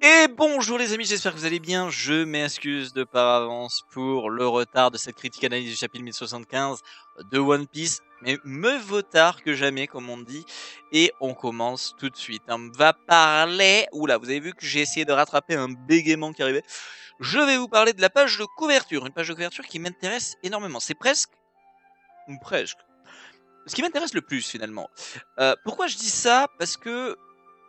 Et bonjour les amis, j'espère que vous allez bien. Je m'excuse de par avance pour le retard de cette critique analyse du chapitre 1075 de One Piece. Mais me vaut tard que jamais, comme on dit. Et on commence tout de suite. On va parler... Oula, vous avez vu que j'ai essayé de rattraper un bégaiement qui arrivait. Je vais vous parler de la page de couverture. Une page de couverture qui m'intéresse énormément. C'est presque... Ou presque. Ce qui m'intéresse le plus finalement. Pourquoi je dis ça? Parce que...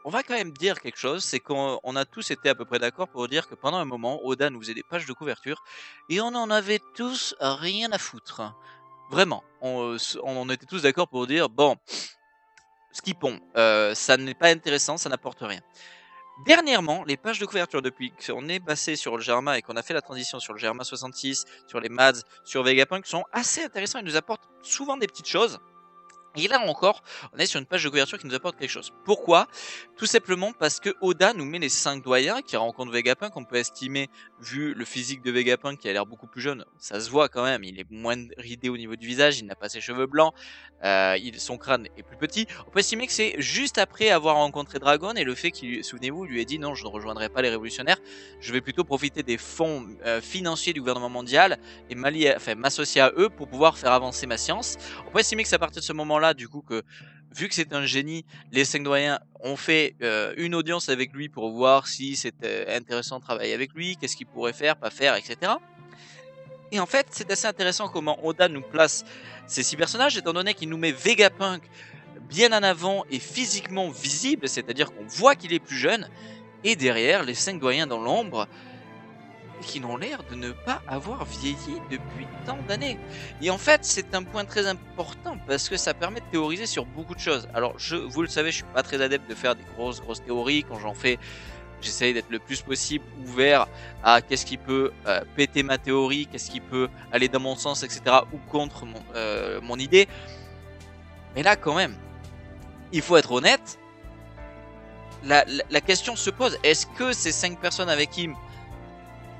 On va quand même dire quelque chose, c'est qu'on a tous été à peu près d'accord pour dire que pendant un moment, Oda nous faisait des pages de couverture et on en avait tous rien à foutre. Vraiment, on était tous d'accord pour dire, bon, skippons, ça n'est pas intéressant, ça n'apporte rien. Dernièrement, les pages de couverture, depuis qu'on est passé sur le Germa et qu'on a fait la transition sur le Germa 66, sur les Mads, sur Vegapunk, sont assez intéressants et nous apportent souvent des petites choses. Et là encore, on est sur une page de couverture qui nous apporte quelque chose. Pourquoi? Tout simplement parce que Oda nous met les 5 doyens qui rencontrent Vegapunk. On peut estimer, vu le physique de Vegapunk qui a l'air beaucoup plus jeune, ça se voit quand même, il est moins ridé au niveau du visage, il n'a pas ses cheveux blancs, son crâne est plus petit. On peut estimer que c'est juste après avoir rencontré Dragon et le fait qu'il, souvenez-vous, lui ait dit non, je ne rejoindrai pas les révolutionnaires, je vais plutôt profiter des fonds financiers du gouvernement mondial et m'associer à eux pour pouvoir faire avancer ma science. On peut estimer que c'est à partir de ce moment-là, du coup, que vu que c'est un génie, les 5 doyens ont fait une audience avec lui pour voir si c'était intéressant de travailler avec lui, qu'est-ce qu'il pourrait faire, pas faire, etc. Et en fait, c'est assez intéressant comment Oda nous place ces 6 personnages, étant donné qu'il nous met Vegapunk bien en avant et physiquement visible, c'est-à-dire qu'on voit qu'il est plus jeune, et derrière, les 5 doyens dans l'ombre, qui n'ont l'air de ne pas avoir vieilli depuis tant d'années. Et en fait, c'est un point très important parce que ça permet de théoriser sur beaucoup de choses. Alors, vous le savez, je suis pas très adepte de faire des grosses théories. Quand j'en fais, j'essaye d'être le plus possible ouvert à qu'est-ce qui peut péter ma théorie, qu'est-ce qui peut aller dans mon sens, etc. ou contre mon idée. Mais là, quand même, il faut être honnête. La question se pose, est-ce que ces 5 personnes avec Im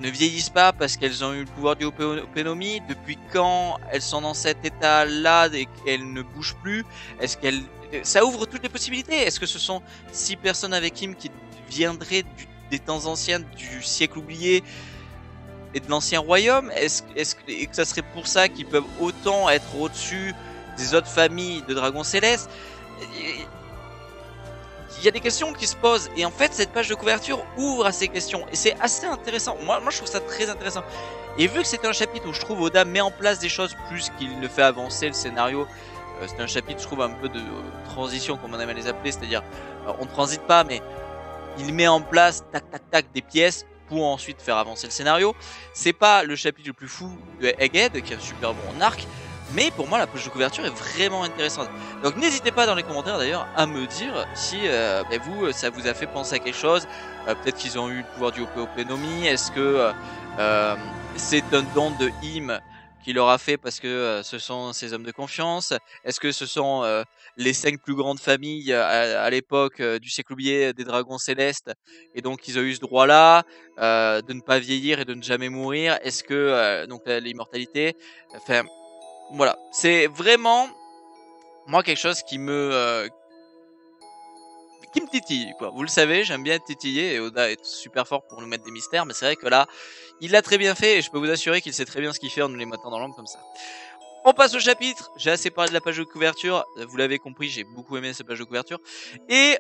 ne vieillissent pas parce qu'elles ont eu le pouvoir du Openomi? Depuis quand elles sont dans cet état-là et qu'elles ne bougent plus? Est-ce qu'elles... Ça ouvre toutes les possibilités. Est-ce que ce sont 6 personnes avec Im qui viendraient des temps anciens, du siècle oublié et de l'ancien royaume? Est-ce que ça serait pour ça qu'ils peuvent autant être au-dessus des autres familles de dragons célestes? Il y a des questions qui se posent et en fait cette page de couverture ouvre à ces questions et c'est assez intéressant. Moi je trouve ça très intéressant. Et vu que c'est un chapitre où je trouve Oda met en place des choses plus qu'il ne fait avancer le scénario, c'est un chapitre je trouve un peu de transition comme on aime les appeler, c'est-à-dire on transite pas mais il met en place tac tac tac des pièces pour ensuite faire avancer le scénario. C'est pas le chapitre le plus fou de Egghead qui est un super bon arc, mais pour moi la page de couverture est vraiment intéressante. Donc n'hésitez pas dans les commentaires d'ailleurs à me dire si vous ça vous a fait penser à quelque chose. Peut-être qu'ils ont eu le pouvoir du Openomi. Est-ce que c'est un don de Im qui leur a fait parce que ce sont ses hommes de confiance? Est-ce que ce sont les 5 plus grandes familles à l'époque du siècle oublié des dragons célestes et donc ils ont eu ce droit là de ne pas vieillir et de ne jamais mourir? Est-ce que donc l'immortalité, enfin voilà, c'est vraiment moi quelque chose qui me titille quoi. Vous le savez, j'aime bien être titillé et Oda est super fort pour nous mettre des mystères, mais c'est vrai que là, il l'a très bien fait et je peux vous assurer qu'il sait très bien ce qu'il fait en nous les mettant dans l'ombre comme ça. On passe au chapitre, j'ai assez parlé de la page de couverture, vous l'avez compris, j'ai beaucoup aimé cette page de couverture. Et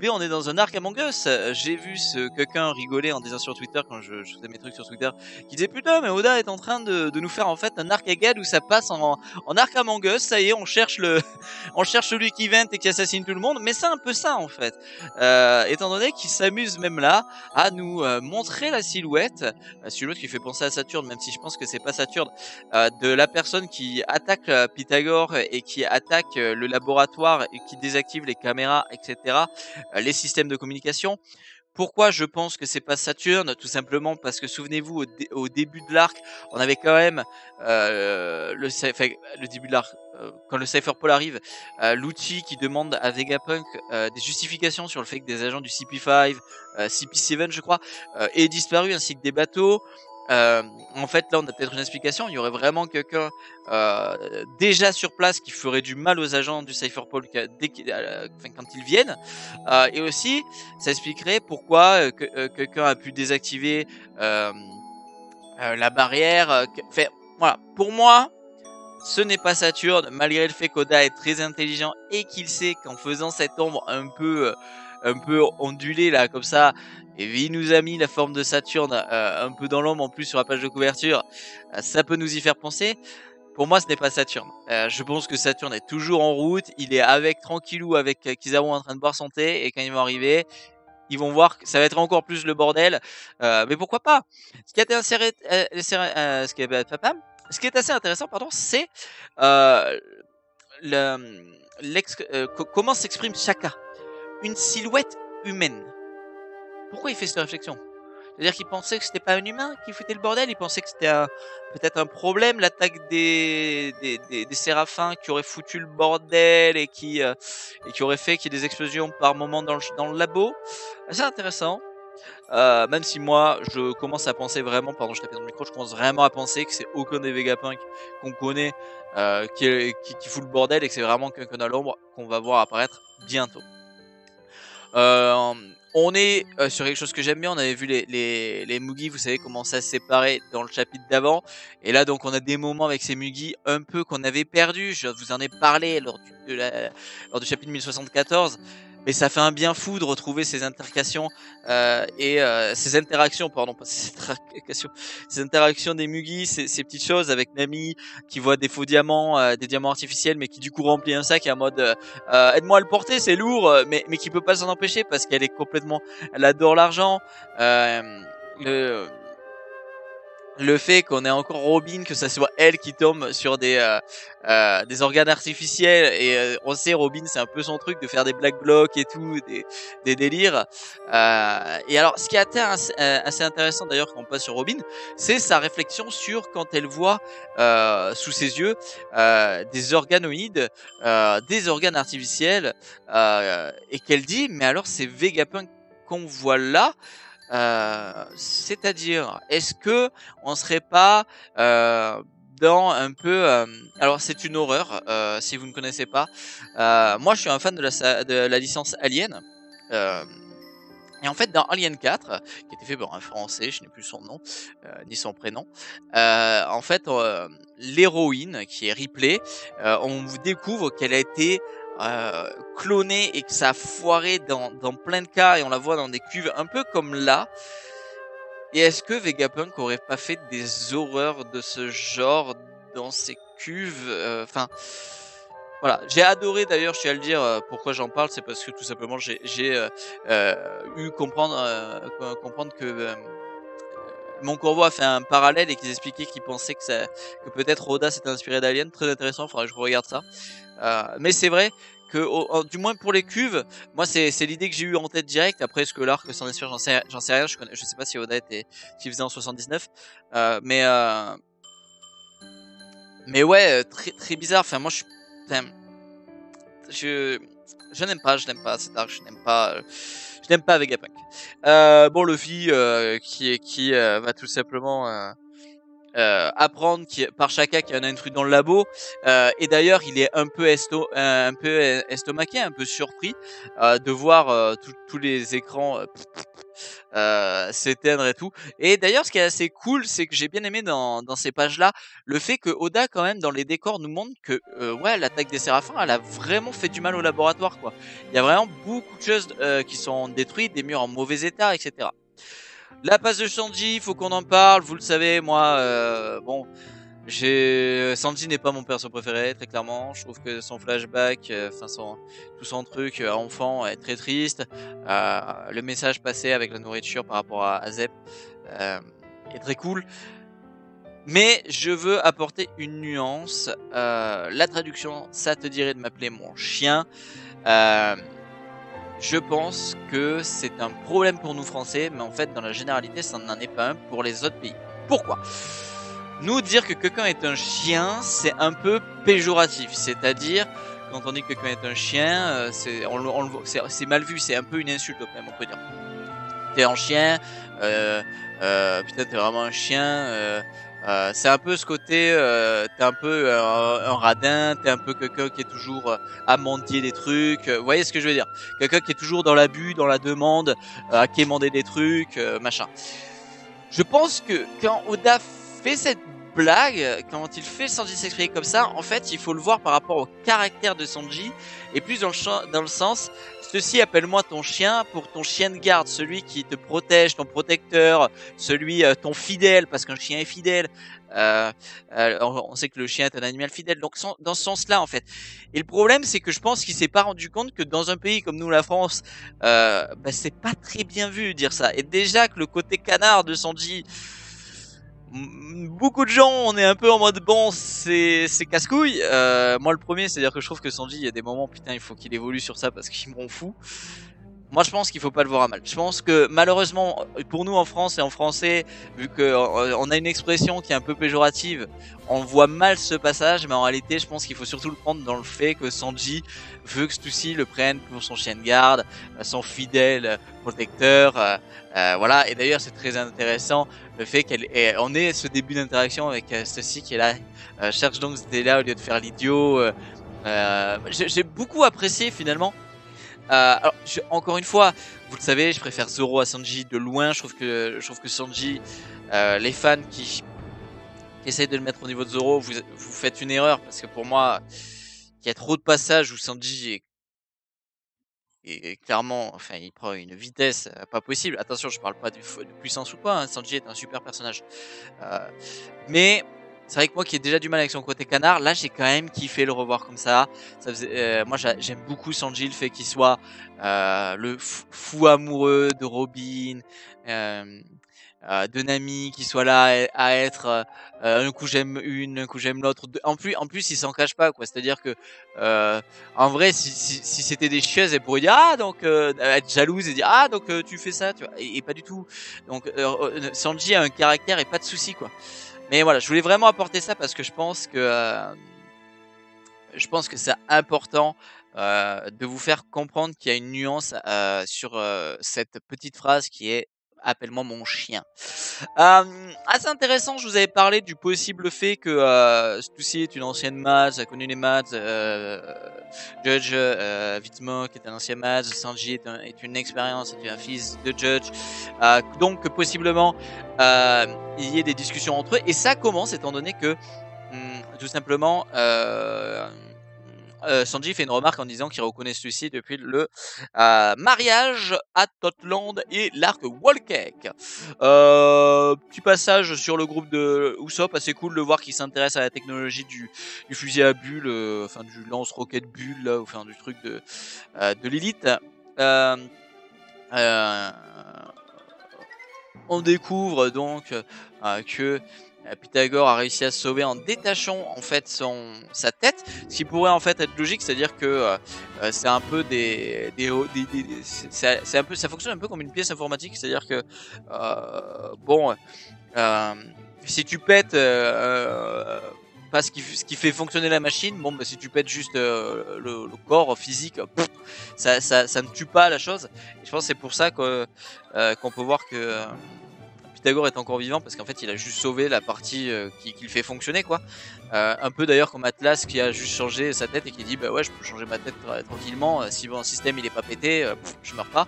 bien on est dans un arc Among Us, j'ai vu quelqu'un rigoler en disant sur Twitter, quand je faisais mes trucs sur Twitter, qui disait putain mais Oda est en train de nous faire en fait un arc Egghead où ça passe en arc Among Us, ça y est on cherche on cherche celui qui vente et qui assassine tout le monde, mais c'est un peu ça en fait. Étant donné qu'il s'amuse même là à nous montrer la silhouette qui fait penser à Saturne, même si je pense que c'est pas Saturne, de la personne qui attaque Pythagore et qui attaque le laboratoire et qui désactive les caméras, etc., les systèmes de communication. Pourquoi je pense que c'est pas Saturne? Tout simplement parce que souvenez-vous au début de l'arc, on avait quand même le début de l'arc, quand le Cypherpole arrive, l'outil qui demande à Vegapunk des justifications sur le fait que des agents du CP5, CP7 je crois, aient disparu ainsi que des bateaux. en fait, là, on a peut-être une explication. Il y aurait vraiment quelqu'un déjà sur place qui ferait du mal aux agents du Cypherpol quand ils viennent. Et aussi, ça expliquerait pourquoi quelqu'un a pu désactiver la barrière. Voilà. Pour moi, ce n'est pas Saturne, malgré le fait qu'Oda est très intelligent et qu'il sait qu'en faisant cette ombre un peu ondulée là, comme ça, et il nous a mis la forme de Saturne un peu dans l'ombre en plus sur la page de couverture, ça peut nous y faire penser. Pour moi, ce n'est pas Saturne. Je pense que Saturne est toujours en route, il est avec tranquillou avec Kizaru en train de boire son thé, et quand ils vont arriver, ils vont voir que ça va être encore plus le bordel. Mais pourquoi pas? Ce qui est assez intéressant, pardon, c'est comment s'exprime Shaka, une silhouette humaine. Pourquoi il fait cette réflexion? C'est-à-dire qu'il pensait que c'était pas un humain qui foutait le bordel, il pensait que c'était peut-être un problème, l'attaque des séraphins qui aurait foutu le bordel et qui aurait fait qu'il y ait des explosions par moment dans le labo. C'est intéressant. Même si moi je commence à penser vraiment, pardon je tapais dans le micro, je commence vraiment à penser que c'est aucun des Vegapunk qu'on connaît qui fout le bordel et que c'est vraiment quelqu'un à l'ombre qu'on va voir apparaître bientôt. On est sur quelque chose que j'aime bien, on avait vu les Mugi, vous savez, commencer à se séparer dans le chapitre d'avant. Et là donc on a des moments avec ces Mugi un peu qu'on avait perdus, je vous en ai parlé lors du chapitre 1074. Mais ça fait un bien fou de retrouver ces interactions ces interactions, pardon, pas ces interactions, ces interactions des Mugi, ces petites choses avec Nami qui voit des faux diamants, des diamants artificiels, mais qui du coup remplit un sac et en mode aide-moi à le porter, c'est lourd, mais qui peut pas s'en empêcher parce qu'elle est complètement, elle adore l'argent. Le fait qu'on ait encore Robin, que ça soit elle qui tombe sur des organes artificiels, et on sait Robin c'est un peu son truc de faire des black blocs et tout, des délires. Et alors ce qui est assez intéressant d'ailleurs quand on passe sur Robin, c'est sa réflexion sur quand elle voit sous ses yeux des organoïdes, des organes artificiels, et qu'elle dit mais alors c'est Vegapunk qu'on voit là. C'est-à-dire, est-ce que on serait pas dans un peu alors c'est une horreur si vous ne connaissez pas. Moi je suis un fan de la licence Alien. Et en fait, dans Alien 4, qui était fait par un Français, je n'ai plus son nom, ni son prénom, en fait, l'héroïne, qui est Ripley, on vous découvre qu'elle a été clonée et que ça a foiré dans plein de cas, et on la voit dans des cuves un peu comme là. Et est-ce que Vegapunk aurait pas fait des horreurs de ce genre dans ses cuves? Enfin... Voilà, j'ai adoré d'ailleurs, je tiens à le dire, pourquoi j'en parle, c'est parce que tout simplement j'ai eu comprendre que mon Corvo a fait un parallèle et qu'ils expliquaient qu'il pensait que peut-être Oda s'était inspiré d'Alien. Très intéressant, il faudrait que je regarde ça. Mais c'est vrai que du moins pour les cuves, moi c'est l'idée que j'ai eu en tête direct. Après est-ce que l'arc s'en inspire, j'en sais rien, je sais pas si Oda s'il faisait en 79, mais ouais, très bizarre. Enfin moi je n'aime pas cet arc, je n'aime pas Vegapunk. Bon, Luffy qui va tout simplement apprendre par Shaka qu'il y en a une truc dans le labo, et d'ailleurs il est un peu estomaqué, un peu surpris de voir tous les écrans s'éteindre et tout. Et d'ailleurs ce qui est assez cool, c'est que j'ai bien aimé dans ces pages là le fait que Oda quand même dans les décors nous montre que ouais, l'attaque des séraphins elle a vraiment fait du mal au laboratoire quoi. Il y a vraiment beaucoup de choses qui sont détruites, des murs en mauvais état, etc. La passe de Sanji, faut qu'on en parle, vous le savez, moi, bon, Sanji n'est pas mon perso préféré, très clairement. Je trouve que son flashback, tout son truc enfant est très triste. Le message passé avec la nourriture par rapport à Zep est très cool. Mais je veux apporter une nuance. La traduction, ça te dirait de m'appeler mon chien. Je pense que c'est un problème pour nous Français, mais en fait, dans la généralité, ça n'en est pas un pour les autres pays. Pourquoi ? Nous dire que quelqu'un est un chien, c'est un peu péjoratif. C'est-à-dire, quand on dit que quelqu'un est un chien, c'est mal vu, c'est un peu une insulte même, on peut dire. t'es en chien, putain t'es vraiment un chien. C'est un peu ce côté, t'es un peu un radin, t'es un peu quelqu'un qui est toujours à mendier des trucs. Vous voyez ce que je veux dire? Quelqu'un qui est toujours dans l'abus, dans la demande, à quémander des trucs, machin. Je pense que quand Oda fait cette blague, quand il fait Sanji s'exprimer comme ça, en fait, il faut le voir par rapport au caractère de Sanji, et plus dans le sens, ceci appelle-moi ton chien pour ton chien de garde, celui qui te protège, ton protecteur, celui, ton fidèle, parce qu'un chien est fidèle. On sait que le chien est un animal fidèle, donc dans ce sens-là, en fait. Et le problème, c'est que je pense qu'il s'est pas rendu compte que dans un pays comme nous, la France, bah, c'est pas très bien vu dire ça. Et déjà que le côté canard de Sanji, beaucoup de gens, on est un peu en mode bon, c'est casse-couille. Moi le premier, c'est-à-dire que je trouve que Sanji, il y a des moments, putain, il faut qu'il évolue sur ça parce qu'il me rend fou. Moi je pense qu'il faut pas le voir à mal. Je pense que malheureusement, pour nous en France et en français, vu qu'on a une expression qui est un peu péjorative, on voit mal ce passage, mais en réalité je pense qu'il faut surtout le prendre dans le fait que Sanji veut que Stussy le prenne pour son chien de garde, son fidèle protecteur, voilà. Et d'ailleurs c'est très intéressant le fait qu'on ait ce début d'interaction avec Stussy qui est là, cherche donc c'était là au lieu de faire l'idiot. J'ai beaucoup apprécié finalement. Alors, encore une fois, vous le savez, je préfère Zoro à Sanji de loin. Je trouve que Sanji, les fans qui essayent de le mettre au niveau de Zoro, vous faites une erreur parce que pour moi, il y a trop de passages où Sanji est clairement, enfin, il prend une vitesse pas possible. Attention, je parle pas de puissance ou quoi. Hein, Sanji est un super personnage, mais c'est vrai que moi qui ai déjà du mal avec son côté canard, là j'ai quand même kiffé le revoir comme ça. Moi j'aime beaucoup Sanji, le fait qu'il soit le fou amoureux de Robin, de Nami, qui soit là à être un coup j'aime une, un coup j'aime l'autre. En plus il s'en cache pas quoi. C'est-à-dire que en vrai si c'était des chieuses, elle pourrait dire ah donc être jalouse et dire ah donc tu fais ça, tu vois. Et pas du tout. Donc Sanji a un caractère et pas de souci quoi. Mais voilà, je voulais vraiment apporter ça parce que je pense que c'est important de vous faire comprendre qu'il y a une nuance sur cette petite phrase qui est appelle-moi mon chien. Assez intéressant, je vous avais parlé du possible fait que Stussy est une ancienne Mads, a connu les Mads, Judge Vitsmoke est un ancien Mads, Sanji est une expérience, est un fils de Judge, donc que possiblement il y ait des discussions entre eux, et ça commence étant donné que tout simplement Sanji fait une remarque en disant qu'il reconnaît celui-ci depuis le mariage à Totland et l'arc Wall Cake. Petit passage sur le groupe de Usopp, assez cool de voir qu'il s'intéresse à la technologie du fusil à bulles, enfin du lance-roquette bulle, là, enfin du truc de l'élite. On découvre donc que Pythagore a réussi à se sauver en détachant en fait sa tête, ce qui pourrait en fait être logique, c'est-à-dire que c'est un peu c'est un peu, ça fonctionne un peu comme une pièce informatique, c'est-à-dire que bon, si tu pètes pas ce qui fait fonctionner la machine, bon bah si tu pètes juste le corps physique, ça ne tue pas la chose. Et je pense que c'est pour ça qu'on peut voir que Pythagore est encore vivant, parce qu'en fait il a juste sauvé la partie qui le fait fonctionner quoi. Un peu d'ailleurs comme Atlas qui a juste changé sa tête et qui dit bah ouais je peux changer ma tête tranquillement, si mon système il est pas pété, je meurs pas.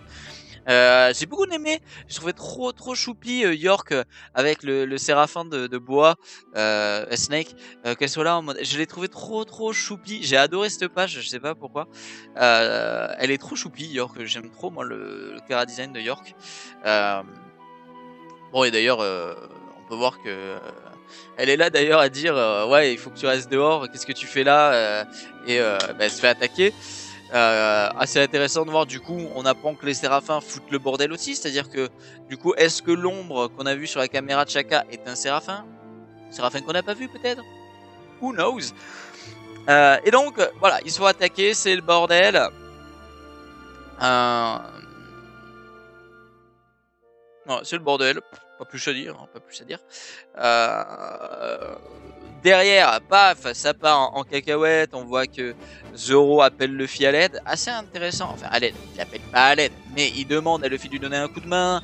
J'ai beaucoup aimé, je trouvais trop choupi York avec le séraphin de bois, Snake, qu'elle soit là en mode, je l'ai trouvé trop choupi, j'ai adoré cette page, je sais pas pourquoi, elle est trop choupi York, j'aime trop moi le chara design de York. Bon et d'ailleurs on peut voir que elle est là d'ailleurs à dire ouais il faut que tu restes dehors, qu'est-ce que tu fais là, et bah, elle se fait attaquer. Assez intéressant de voir, du coup on apprend que les séraphins foutent le bordel aussi, c'est à dire que du coup est-ce que l'ombre qu'on a vu sur la caméra de Chaka est un séraphin qu'on n'a pas vu peut-être, who knows. Et donc voilà, ils sont attaqués, c'est le bordel. Non, c'est le bordel, pas plus à dire, hein, pas plus à dire. derrière, paf, ça part en cacahuète. On voit que Zoro appelle Luffy à l'aide. Assez intéressant. Enfin, à l'aide. Il l'appelle pas à l'aide, mais il demande à Luffy de lui donner un coup de main.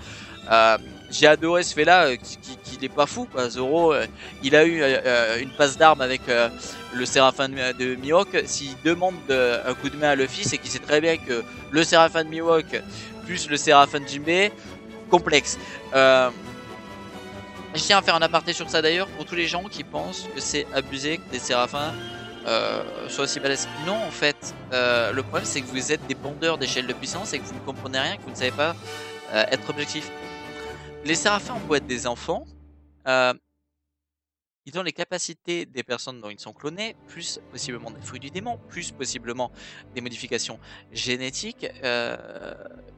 J'ai adoré ce fait-là, qu'il est pas fou, quoi. Zoro, il a eu une passe d'armes avec le Séraphin de Mihawk. S'il demande un coup de main à Luffy, c'est qu'il sait très bien que le Séraphin de Mihawk plus le Séraphin de Jinbei, complexe. Je tiens à faire un aparté sur ça d'ailleurs, pour tous les gens qui pensent que c'est abusé que des séraphins soient aussi balèzes. Non, en fait, le problème c'est que vous êtes des bandeurs d'échelle de puissance et que vous ne comprenez rien, que vous ne savez pas être objectif. Les séraphins ont beau être des enfants, ils ont les capacités des personnes dont ils sont clonés, plus possiblement des fruits du démon, plus possiblement des modifications génétiques.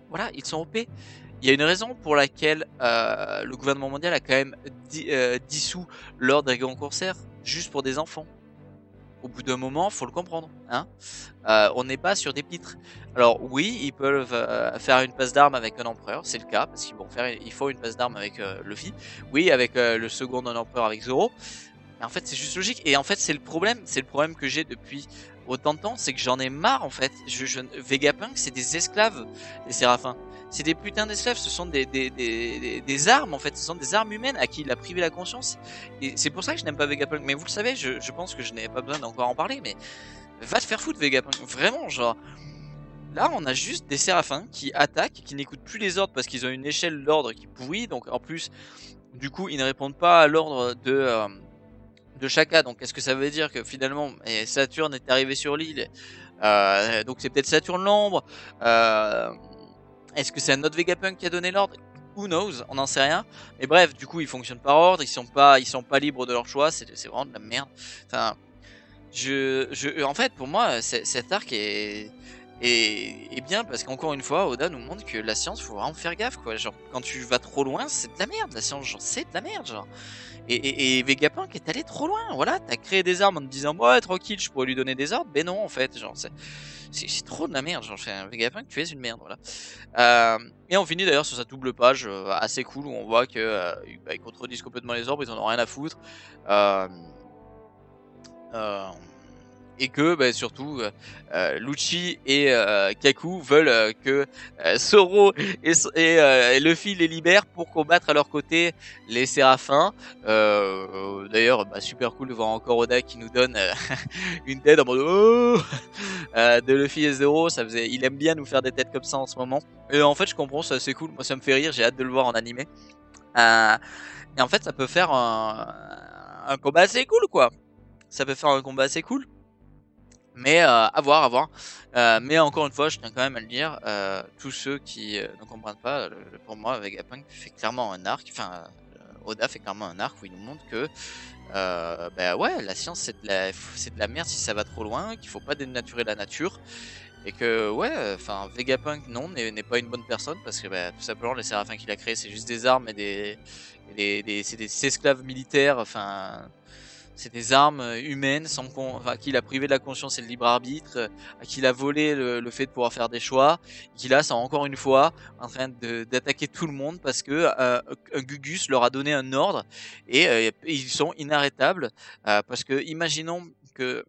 Voilà, ils sont OP. Il y a une raison pour laquelle le gouvernement mondial a quand même dissous l'ordre des grands corsaires juste pour des enfants. Au bout d'un moment, faut le comprendre, hein. On n'est pas sur des pitres. Alors oui, ils peuvent faire une passe d'armes avec un empereur, c'est le cas, parce qu'ils font une passe d'armes avec Luffy. Oui, avec le second d'un empereur avec Zoro. Mais en fait, c'est juste logique. Et en fait, c'est le problème que j'ai depuis autant de temps, c'est que j'en ai marre en fait. Vegapunk, c'est des esclaves, les séraphins. C'est des putains d'esclaves, ce sont des armes en fait, ce sont des armes humaines à qui il a privé la conscience. Et c'est pour ça que je n'aime pas Vegapunk. Mais vous le savez, je pense que je n'ai pas besoin d'encore en parler, mais va te faire foutre Vegapunk. Vraiment, genre. Là, on a juste des séraphins qui attaquent, qui n'écoutent plus les ordres parce qu'ils ont une échelle d'ordre qui pourrit. Donc en plus, du coup, ils ne répondent pas à l'ordre de Shaka. Donc est-ce que ça veut dire que finalement Saturne est arrivé sur l'île, donc c'est peut-être Saturne l'ombre, est-ce que c'est un autre Vegapunk qui a donné l'ordre? Who knows, on n'en sait rien. Mais bref, du coup ils fonctionnent par ordre, ils sont pas libres de leur choix, c'est vraiment de la merde. Enfin, en fait pour moi cet arc est bien parce qu'encore une fois Oda nous montre que la science faut vraiment faire gaffe, quoi. Genre quand tu vas trop loin c'est de la merde, la science, genre c'est de la merde, genre. Et Vegapunk est allé trop loin, voilà, t'as créé des armes en te disant ouais tranquille je pourrais lui donner des ordres, mais non en fait, genre c'est trop de la merde, genre Vegapunk tu es une merde, voilà. Et on finit d'ailleurs sur sa double page assez cool où on voit que ils contredisent complètement les ordres, ils en ont rien à foutre. Euh, et que surtout Lucci et Kaku veulent que Zoro et Luffy les libèrent pour combattre à leur côté les séraphins. D'ailleurs super cool de voir encore Oda qui nous donne une tête en mode oh de Luffy et Zoro. Il aime bien nous faire des têtes comme ça en ce moment, et en fait je comprends, c'est assez cool, moi ça me fait rire, j'ai hâte de le voir en animé. Et en fait ça peut faire un combat assez cool, quoi. Ça peut faire un combat assez cool. Mais à voir. Mais encore une fois, je tiens quand même à le dire, tous ceux qui ne comprennent pas, pour moi, Vegapunk fait clairement un arc, enfin, Oda fait clairement un arc où il nous montre que, ouais, la science c'est de la merde si ça va trop loin, qu'il faut pas dénaturer la nature, et que, ouais, enfin, Vegapunk, non, n'est pas une bonne personne, parce que, tout simplement, les séraphins qu'il a créés, c'est juste des armes et c'est des esclaves militaires, enfin. C'est des armes humaines à qui il a privé de la conscience et le libre arbitre, à qui il a volé le fait de pouvoir faire des choix, qui là, c'est encore une fois en train d'attaquer tout le monde parce que un Gugus leur a donné un ordre et ils sont inarrêtables. Parce que imaginons que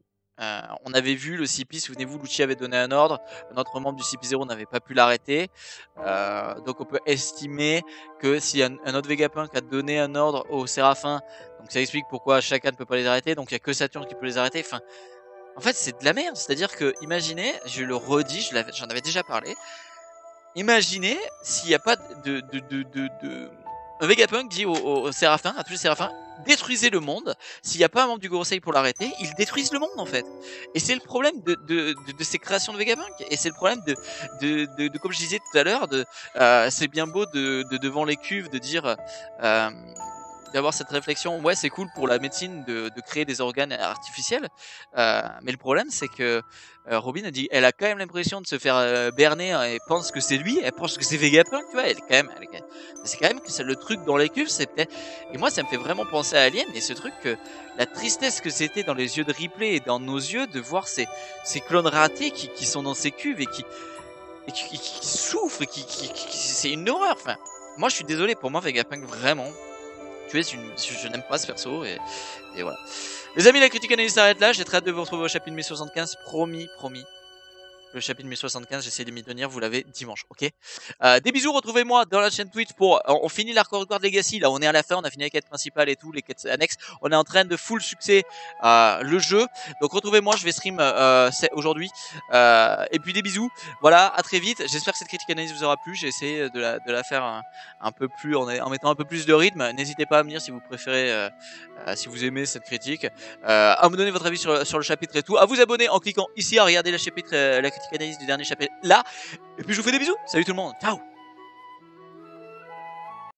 on avait vu le CP, souvenez-vous, Lucci avait donné un ordre, notre membre du CP0 n'avait pas pu l'arrêter. Donc on peut estimer que si un autre Vegapunk a donné un ordre aux Séraphins, donc ça explique pourquoi chacun ne peut pas les arrêter, donc il n'y a que Saturne qui peut les arrêter. Enfin, en fait c'est de la merde, c'est-à-dire que imaginez, je le redis, j'en avais déjà parlé, imaginez s'il n'y a pas un Vegapunk dit aux Séraphins, à tous les Séraphins, détruisez le monde. S'il n'y a pas un membre du Gorosei pour l'arrêter, ils détruisent le monde en fait. Et c'est le problème de ces créations de Vegapunk. Et c'est le problème comme je disais tout à l'heure, c'est bien beau devant les cuves de dire d'avoir cette réflexion, ouais c'est cool pour la médecine de créer des organes artificiels, mais le problème c'est que Robin a dit, elle a quand même l'impression de se faire berner, hein, et pense que c'est lui, elle pense que c'est Vegapunk, tu vois, c'est quand même que c'est le truc dans les cuves, c'est peut-être, et moi ça me fait vraiment penser à Alien, et ce truc que la tristesse que c'était dans les yeux de Ripley et dans nos yeux de voir ces clones ratés qui sont dans ces cuves et qui souffrent, c'est une horreur. Enfin, moi je suis désolé, pour moi Vegapunk vraiment tuer je n'aime pas ce perso et voilà. Les amis, la critique analyse s'arrête là. J'ai très hâte de vous retrouver au chapitre 1075. Promis. Le chapitre 1075, j'essaie de m'y tenir, vous l'avez dimanche, ok. Des bisous, retrouvez-moi dans la chaîne Twitch pour... on finit l'Arc Record Legacy, là on est à la fin, on a fini les quêtes principales et tout, les quêtes annexes. On est en train de full succès le jeu. Donc retrouvez-moi, je vais stream aujourd'hui. Et puis des bisous, voilà, à très vite. J'espère que cette critique analyse vous aura plu. J'ai essayé de la faire un peu plus, en mettant un peu plus de rythme. N'hésitez pas à me dire si vous préférez, si vous aimez cette critique. À me donner votre avis sur le chapitre et tout. À vous abonner en cliquant ici, à regarder la critique analyse du dernier chapitre là. Et puis je vous fais des bisous. Salut tout le monde. Ciao.